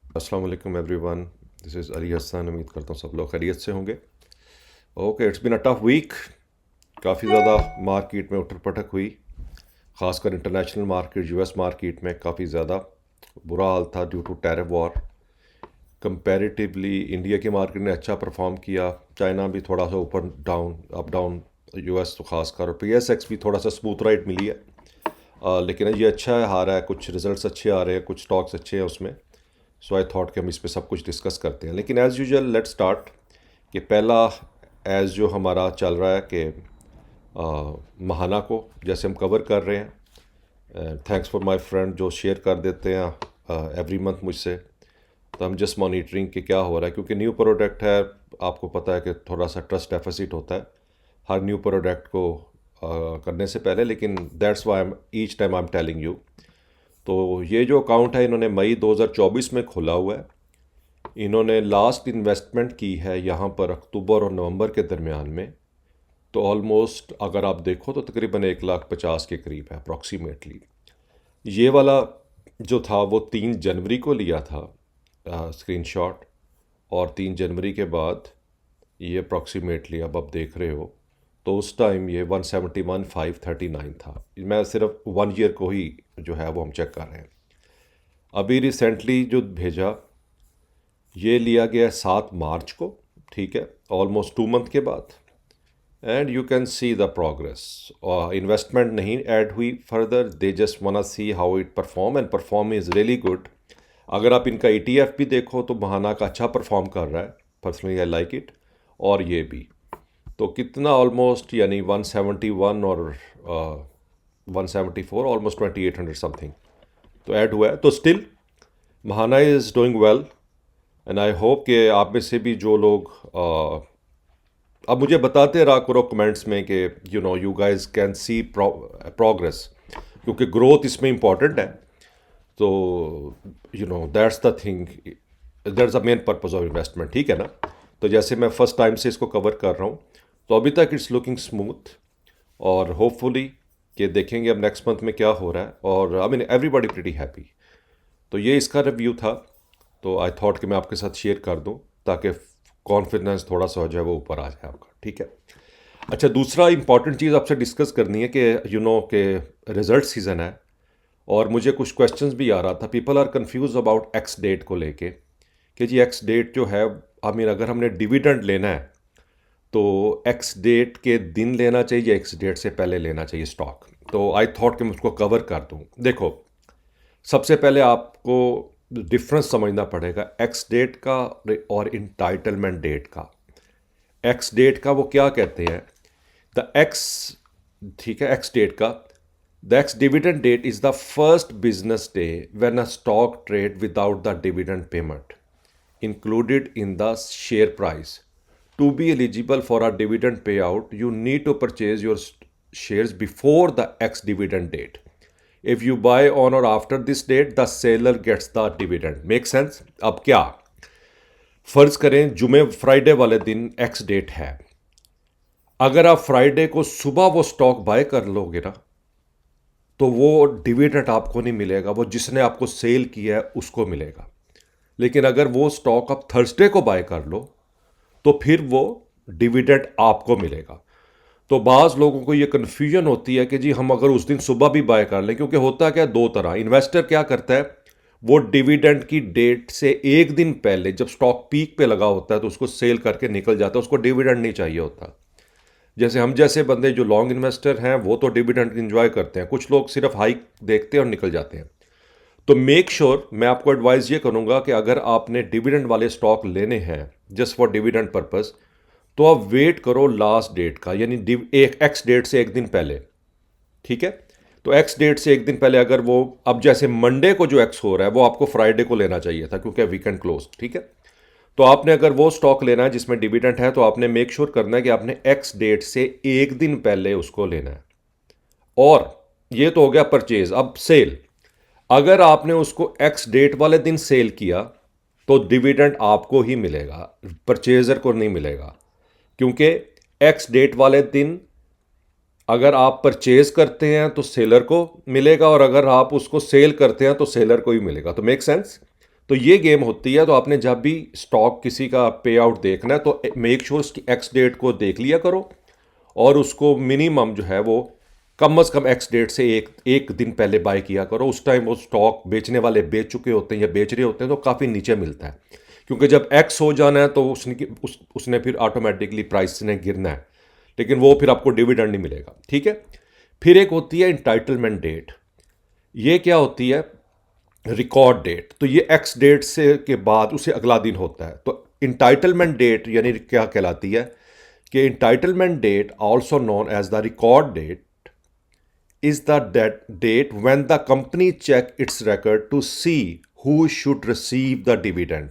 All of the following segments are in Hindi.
अस्सलाम वालेकुम everyone, this is Ali Hasan. उम्मीद करता हूँ सब लोग खैरियत से होंगे। Okay, it's been a tough week. काफ़ी ज़्यादा मार्केट में उठक पटक हुई, ख़ासकर इंटरनेशनल मार्केट, यूएस मार्केट में काफ़ी ज़्यादा बुरा हाल था due to tariff war. Comparatively India की मार्केट ने अच्छा परफॉर्म किया, चाइना भी थोड़ा सा ऊपर डाउन अप डाउन, यूएस तो खासकर, और पीएसएक्स भी थोड़ा सा स्मूथ राइड मिली है। लेकिन ये अच्छा है, हारा है, कुछ रिजल्ट्स अच्छे आ रहे हैं, कुछ स्टॉक्स अच्छे हैं उसमें। सो आई थॉट कि हम इस पे सब कुछ डिस्कस करते हैं। लेकिन एज़ यूजुअल लेट स्टार्ट कि पहला एज़ जो हमारा चल रहा है कि महाना को जैसे हम कवर कर रहे हैं। थैंक्स फॉर माय फ्रेंड जो शेयर कर देते हैं एवरी मंथ मुझसे। तो हम जस्ट मॉनिटरिंग कि क्या हो रहा है, क्योंकि न्यू प्रोडक्ट है, आपको पता है कि थोड़ा सा ट्रस्ट डेफिसिट होता है हर न्यू प्रोडक्ट को करने से पहले। लेकिन that's why am each time I am telling you. तो ये जो अकाउंट है इन्होंने मई 2024 में खोला हुआ है। इन्होंने लास्ट इन्वेस्टमेंट की है यहाँ पर अक्टूबर और नवंबर के दरमियान में। तो ऑलमोस्ट अगर आप देखो तो तकरीबन 1,50,000 के करीब है अप्रॉक्सीमेटली। ये वाला जो था वो 3 जनवरी को लिया था स्क्रीनशॉट, और 3 जनवरी के बाद ये अप्रॉक्सीमेटली अब आप देख रहे हो तो उस टाइम ये 171,539 था। मैं सिर्फ 1 ईयर को ही जो है वो हम चेक कर रहे हैं। अभी रिसेंटली जो भेजा ये लिया गया 7 मार्च को, ठीक है, ऑलमोस्ट 2 मंथ के बाद। And you can see the progress. Investment नहीं ऐड हुई फर्दर, दे जस्ट वाना see how it perform, and perform is really good. अगर आप इनका ETF भी देखो तो महाना का अच्छा परफॉर्म कर रहा है, पर्सनली आई लाइक इट। और ये भी तो कितना ऑलमोस्ट यानी 171 और 174, ऑलमोस्ट 2,800 समथिंग तो ऐड हुआ है। तो still Mahana is doing well, and I hope कि आप में से भी जो लोग अब मुझे बताते रहा करो कमेंट्स में कि you guys can see progress, क्योंकि ग्रोथ इसमें इंपॉर्टेंट है। तो that's the thing, that's the main purpose of investment, ठीक है ना। तो जैसे मैं फर्स्ट टाइम से इसको कवर कर रहा हूँ तो अभी तक इट्स लुकिंग स्मूथ, और होपफुली कि देखेंगे अब नेक्स्ट मंथ में क्या हो रहा है। और I mean everybody pretty happy. तो ये इसका रिव्यू था, तो आई थॉट कि मैं आपके साथ शेयर कर दूं ताकि कॉन्फिडेंस थोड़ा सा हो जाए, वो ऊपर आ जाए आपका, ठीक है। अच्छा, दूसरा इंपॉर्टेंट चीज़ आपसे डिस्कस करनी है कि कि रिजल्ट सीज़न है, और मुझे कुछ क्वेश्चंस भी आ रहा था। People are confuse about ex date को लेके कि जी एक्स डेट जो है, आई मीन अगर हमने डिविडेंड लेना है तो एक्स डेट के दिन लेना चाहिए या एक्स डेट से पहले लेना चाहिए स्टॉक। तो आई थॉट कि मैं उसको कवर कर दूं। देखो, सबसे पहले आपको डिफरेंस समझना पड़ेगा एक्स डेट का और इंटाइटलमेंट डेट का। एक्स डेट का वो क्या कहते हैं, द एक्स, ठीक है, एक्स डेट का, the ex dividend date is the first business day when a stock trade without the dividend payment included in the share price. To be eligible for a dividend payout, you need to purchase your shares before the ex dividend date. If you buy on or after this date, the seller gets the dividend. Make sense? अब क्या, फर्ज करें जुमे फ्राइडे वाले दिन एक्स डेट है, अगर आप फ्राइडे को सुबह वो स्टॉक बाय कर लोगे ना तो वो डिविडेंड आपको नहीं मिलेगा, वो जिसने आपको सेल किया है उसको मिलेगा। लेकिन अगर वो स्टॉक आप थर्सडे को बाय कर लो तो फिर वो डिविडेंड आपको मिलेगा। तो बाज़ लोगों को ये कन्फ्यूजन होती है कि जी हम अगर उस दिन सुबह भी बाय कर लें, क्योंकि होता क्या, दो तरह इन्वेस्टर क्या करता है, वो डिविडेंड की डेट से एक दिन पहले जब स्टॉक पीक पे लगा होता है तो उसको सेल करके निकल जाता है, उसको डिविडेंड नहीं चाहिए होता। जैसे हम जैसे बंदे जो लॉन्ग इन्वेस्टर हैं वो तो डिविडेंड इंजॉय करते हैं, कुछ लोग सिर्फ हाइक देखते हैं और निकल जाते हैं। तो मेक श्योर, मैं आपको एडवाइस ये करूंगा कि अगर आपने डिविडेंड वाले स्टॉक लेने हैं जस्ट फॉर डिविडेंड पर्पस, तो आप वेट करो लास्ट डेट का, यानी एक एक्स डेट से एक दिन पहले, ठीक है। तो एक्स डेट से एक दिन पहले अगर वो, अब जैसे मंडे को जो एक्स हो रहा है वो आपको फ्राइडे को लेना चाहिए था क्योंकि वीकेंड क्लोज, ठीक है। तो आपने अगर वो स्टॉक लेना है जिसमें डिविडेंड है तो आपने मेक श्योर करना है कि आपने एक्स डेट से एक दिन पहले उसको लेना है। और ये तो हो गया परचेज। अब सेल, अगर आपने उसको एक्स डेट वाले दिन सेल किया तो डिविडेंड आपको ही मिलेगा, परचेजर को नहीं मिलेगा, क्योंकि एक्स डेट वाले दिन अगर आप परचेज करते हैं तो सेलर को मिलेगा, और अगर आप उसको सेल करते हैं तो सेलर को ही मिलेगा। तो मेक सेंस। तो ये गेम होती है। तो आपने जब भी स्टॉक किसी का पे आउट देखना है तो मेक श्योर उसकी एक्स डेट को देख लिया करो, और उसको मिनिमम जो है वो कम से कम एक्स डेट से एक दिन पहले बाय किया करो। उस टाइम वो स्टॉक बेचने वाले बेच चुके होते हैं या बेच रहे होते हैं, तो काफ़ी नीचे मिलता है। क्योंकि जब एक्स हो जाना है तो उसने फिर ऑटोमेटिकली प्राइस ने गिरना है, लेकिन वो फिर आपको डिविडेंड नहीं मिलेगा। ठीक है। फिर एक होती है इंटाइटलमेंट डेट। ये क्या होती है? Record date. तो ये एक्स डेट से के बाद उसे अगला दिन होता है। तो इंटाइटलमेंट डेट यानी क्या कहलाती है कि entitlement date also known as the record date is the date when the company check its record to see who should receive the dividend.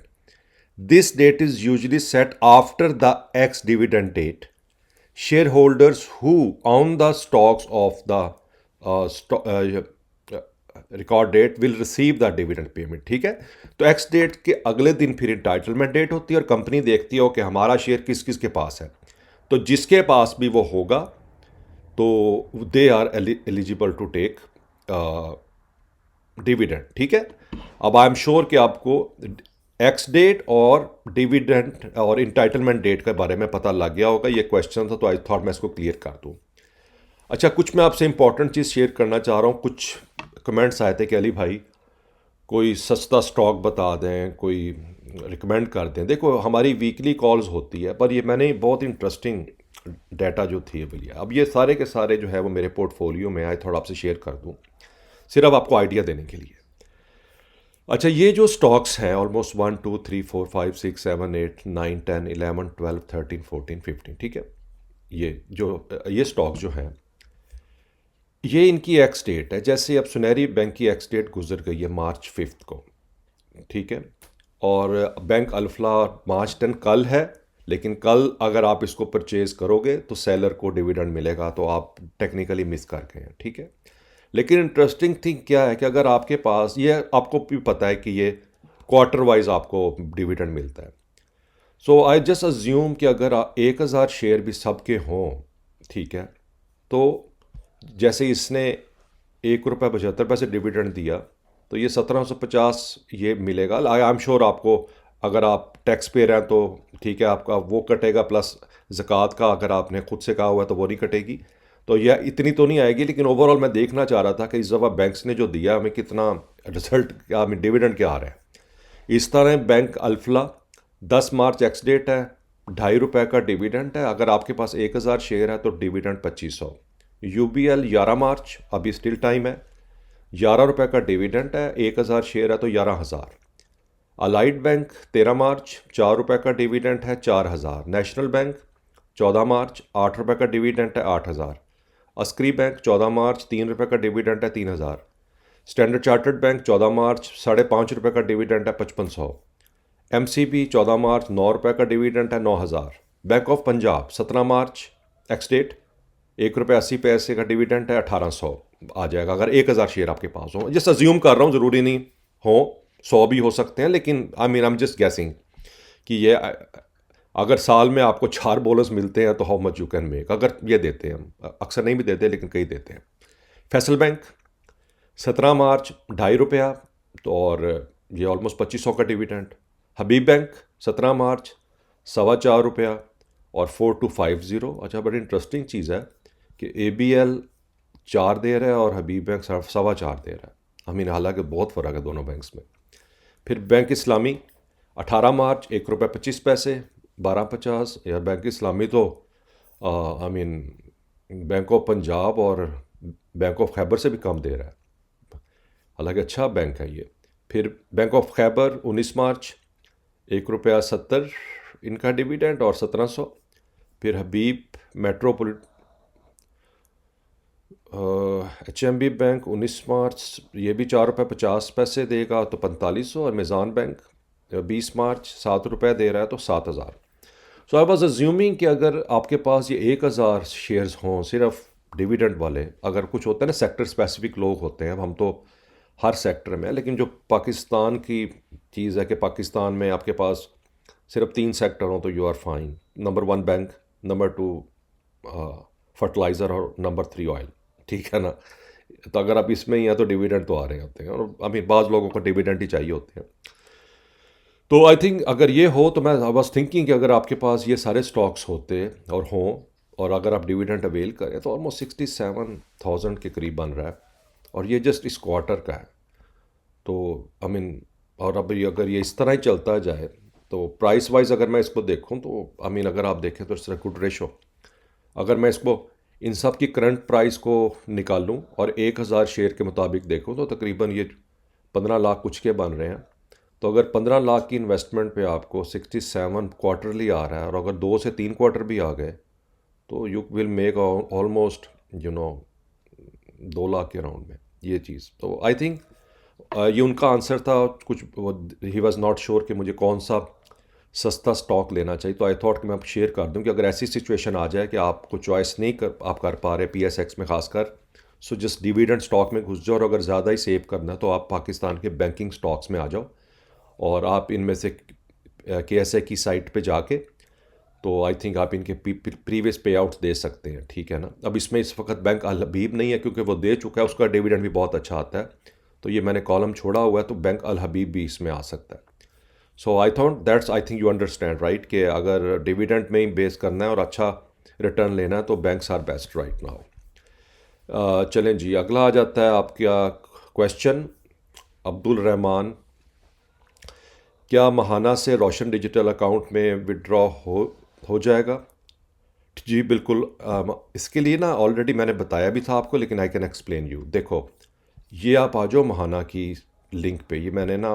This date is usually set after the ex dividend date. Shareholders who own the stocks of the record date will receive the dividend payment. ठीक है। तो एक्स डेट के अगले दिन फिर इंटाइटलमेंट डेट होती है और कंपनी देखती है कि हमारा शेयर किस किस के पास है। तो जिसके पास भी वो होगा तो they are eligible to take dividend. ठीक है। अब आई एम श्योर कि आपको एक्स डेट और डिविडेंड और इंटाइटलमेंट डेट के बारे में पता लग गया होगा। ये क्वेश्चन था तो आई थॉट मैं इसको क्लियर कर दूं। अच्छा, कुछ मैं आपसे इंपॉर्टेंट चीज़ शेयर करना चाह रहा हूँ। कुछ कमेंट्स आए थे कि अली भाई कोई सस्ता स्टॉक बता दें, कोई रिकमेंड कर दें। देखो, हमारी वीकली कॉल्स होती है, पर ये मैंने बहुत इंटरेस्टिंग डाटा जो थी भैया, अब ये सारे के सारे जो है वो मेरे पोर्टफोलियो में आए, थोड़ा आपसे शेयर कर दूं सिर्फ आपको आइडिया देने के लिए। अच्छा, ये जो स्टॉक्स हैं ऑलमोस्ट 1 2 3 4 5 6 7 8 9 10 11 12 13 14 15, ठीक है, ये स्टॉक जो हैं ये इनकी एक्स डेट है। जैसे अब सुनहरी बैंक की एक्स डेट गुजर गई है मार्च 5 को, ठीक है, और बैंक अल्फला मार्च 10 कल है, लेकिन कल अगर आप इसको परचेज़ करोगे तो सेलर को डिविडेंड मिलेगा, तो आप टेक्निकली मिस कर गए हैं। ठीक है। लेकिन इंटरेस्टिंग थिंग क्या है कि अगर आपके पास, ये आपको भी पता है कि ये क्वार्टर वाइज आपको डिविडेंड मिलता है। सो आई जस्ट अज्यूम कि अगर 1000 शेयर भी सबके हों, ठीक है, तो जैसे इसने ₹1.75 डिविडेंड दिया तो ये 1750 ये मिलेगा। आई एम श्योर आपको, अगर आप टैक्स पेयर हैं तो ठीक है, आपका वो कटेगा, प्लस ज़कात का अगर आपने खुद से कहा हुआ है तो वो नहीं कटेगी, तो यह इतनी तो नहीं आएगी। लेकिन ओवरऑल मैं देखना चाह रहा था कि इस दफ़ा बैंक्स ने जो दिया हमें कितना रिजल्ट, क्या हमें डिविडेंड क्या आ रहा है। इस तरह बैंक अल्फला 10 मार्च एक्स डेट है, ₹2.5 का डिविडेंड है। अगर आपके पास 1000 शेयर है तो डिविडेंड 2500। UBL 11 मार्च, अभी स्टिल टाइम है, ₹11 का डिविडेंड है, 1000 शेयर है तो 11000। अलाइड बैंक 13 मार्च, ₹4 का डिविडेंड है, 4000। नेशनल बैंक 14 मार्च, ₹8 का डिविडेंड है, 8000। अस्करी बैंक 14 मार्च, ₹3 का डिविडेंड है, 3000। स्टैंडर्ड चार्टर्ड बैंक 14 मार्च, ₹5.5 का डिविडेंड है, 5500। MCB 14 मार्च, ₹9 का डिविडेंड है, 9000। Bank of Punjab 17 March ex date, ₹1.80 का डिविडेंड है, 1800 आ जाएगा अगर 1000 शेयर आपके पास हो। जस्ट अज्यूम कर रहा हूँ, ज़रूरी नहीं हो, 100 भी हो सकते हैं, लेकिन आई एम जस्ट गैसिंग कि ये अगर साल में आपको 4 बोनस मिलते हैं तो how much you can make, अगर ये देते हैं, अक्सर नहीं भी देते लेकिन कई देते हैं। फैसल बैंक 17 मार्च, ₹2.5, तो और ये ऑलमोस्ट 2500 का डिविडेंड। हबीब बैंक 17 मार्च, ₹4.25 और 4250। अच्छा, बड़ी इंटरेस्टिंग चीज़ है कि ABL 4 दे रहा है और हबीब बैंक 4.25 दे रहा है। हालांकि बहुत फ़र्क है दोनों बैंक्स में। फिर बैंक इस्लामी 18 मार्च, ₹1.25, 12.50। यार बैंक इस्लामी तो बैंक ऑफ पंजाब और बैंक ऑफ खैबर से भी कम दे रहा है, हालांकि अच्छा बैंक है ये। फिर बैंक ऑफ खैबर 19 मार्च, ₹1.70 इनका डिविडेंड और 1700। फिर हबीब मेट्रोपोलिट HMB बैंक 19 मार्च, ये भी ₹4.50 देगा तो 4500। और मिज़ान बैंक 20 मार्च ₹7 दे रहा है तो 7000। सो आई वॉज अज्यूमिंग कि अगर आपके पास ये 1000 शेयर्स हों सिर्फ डिविडेंड वाले, अगर कुछ होता है ना सेक्टर स्पेसिफिक लोग होते हैं, अब हम तो हर सेक्टर में, लेकिन जो पाकिस्तान की चीज़ है कि पाकिस्तान में आपके पास सिर्फ 3 सेक्टर हों तो you are fine. Number 1 bank, number 2 fertilizer और नंबर 3 ऑयल, ठीक है ना। तो अगर आप इसमें ही हैं तो डिविडेंड तो आ रहे होते हैं, और बाज़ लोगों को डिविडेंड ही चाहिए होते हैं। तो आई थिंक अगर ये हो तो मैं आई वाज थिंकिंग कि अगर आपके पास ये सारे स्टॉक्स होते और हों और अगर आप डिविडेंड अवेल करें तो ऑलमोस्ट 67,000 के करीब बन रहा है और ये जस्ट इस क्वार्टर का है। तो आई मीन और अब अगर ये इस तरह ही चलता जाए तो प्राइस वाइज अगर मैं इसको देखूं तो आई मीन अगर आप देखें तो इट्स अ गुड रेशो। अगर मैं इसको इन सब की करंट प्राइस को निकालूं और 1,000 शेयर के मुताबिक देखूं तो तकरीबन ये 15 लाख कुछ के बन रहे हैं। तो अगर 15 लाख की इन्वेस्टमेंट पे आपको 67 क्वार्टरली आ रहा है और अगर 2 से 3 क्वार्टर भी आ गए तो you will make almost you know 2 lakh के राउंड में ये चीज़। तो आई थिंक ये उनका आंसर था। कुछ ही वॉज नॉट श्योर कि मुझे कौन सा सस्ता स्टॉक लेना चाहिए। तो आई थॉट कि मैं आप शेयर कर दूं कि अगर ऐसी सिचुएशन आ जाए कि आपको चॉइस नहीं कर पा रहे PSX में खासकर, सो जस्ट डिविडेंड स्टॉक में घुस जाओ और अगर ज़्यादा ही सेव करना है तो आप पाकिस्तान के बैंकिंग स्टॉक्स में आ जाओ और आप इनमें से KSA की साइट पे जाके तो आई थिंक आप इनके प्रीवियस पे आउट्स दे सकते हैं, ठीक है ना। अब इसमें इस वक्त बैंक अल हबीब नहीं है क्योंकि वो दे चुका है, उसका डिविडेंड भी बहुत अच्छा आता है। तो ये मैंने कॉलम छोड़ा हुआ है तो बैंक अल हबीब भी इसमें आ सकता है। So I thought that's I think you understand right कि अगर डिविडेंड में ही बेस करना है और अच्छा रिटर्न लेना है तो banks are best right now. चलें जी, अगला आ जाता है आपका क्वेश्चन अब्दुल रहमान, क्या महाना से रोशन डिजिटल अकाउंट में विड्रॉ हो जाएगा? जी बिल्कुल। इसके लिए ना ऑलरेडी मैंने बताया भी था आपको लेकिन आई कैन एक्सप्लेन यू। देखो, ये आप आ जाओ महाना की लिंक पे, ये मैंने ना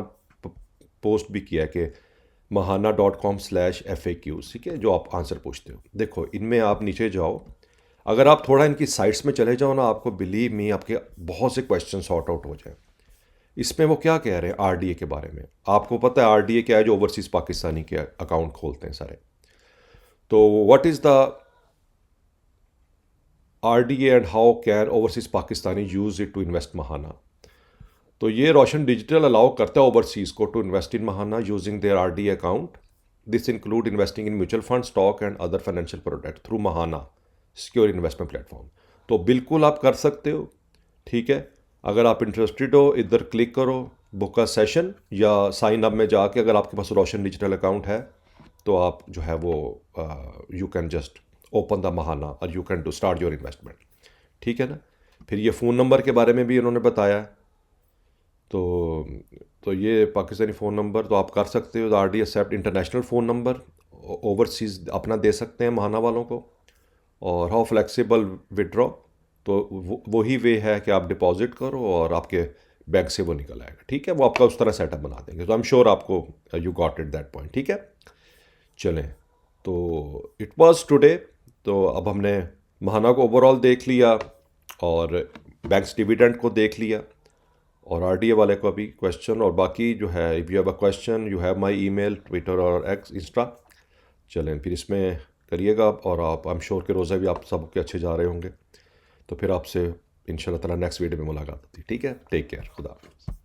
पोस्ट भी किया कि mahana.com/FAQs, ठीक है, जो आप आंसर पूछते हो। देखो इनमें आप नीचे जाओ, अगर आप थोड़ा इनकी साइट्स में चले जाओ ना, आपको बिलीव मी आपके बहुत से क्वेश्चन सॉर्ट आउट हो जाए। इसमें वो क्या कह रहे हैं RDA के बारे में, आपको पता है RDA क्या है? जो ओवरसीज़ पाकिस्तानी के अकाउंट खोलते हैं सारे। तो what is the RDA and how can overseas Pakistani use it to invest Mahaana? तो ये रोशन डिजिटल अलाउ करता है ओवरसीज़ को to invest in Mahaana using their RDA account. This include investing in mutual fund, stock and other financial product through Mahaana secure investment platform. तो बिल्कुल आप कर सकते हो, ठीक है। अगर आप इंटरेस्टेड हो इधर क्लिक करो बुक का सेशन या साइन अप में जाके, अगर आपके पास रोशन डिजिटल अकाउंट है तो आप जो है वो you can just open the Mahaana और you can to start your investment, ठीक है ना। फिर ये फ़ोन नंबर के बारे में भी उन्होंने बताया है। तो ये पाकिस्तानी फ़ोन नंबर तो आप कर सकते हो। RDA accept international phone number, overseas अपना दे सकते हैं महाना वालों को। और हाउ फ्लेक्सिबल विड्रॉ, तो वही वे है कि आप डिपॉजिट करो और आपके बैंक से वो निकल आएगा, ठीक है। वो आपका उस तरह सेटअप बना देंगे। तो आई एम श्योर आपको you got it that point, ठीक है। चलें, तो इट वाज टुडे। तो अब हमने महाना को ओवरऑल देख लिया और बैंक्स डिविडेंड को देख लिया और RDA वाले को अभी क्वेश्चन, और बाकी जो है if you have a question you have my email, Twitter और X इंस्टा। चलें फिर इसमें करिएगा आप, और आप आई एम श्योर के रोज़े भी आप सबके अच्छे जा रहे होंगे। तो फिर आपसे इंशाल्लाह ताला नेक्स्ट वीडियो में मुलाकात होती है, ठीक है। टेक केयर, खुदा हाफ़िज़।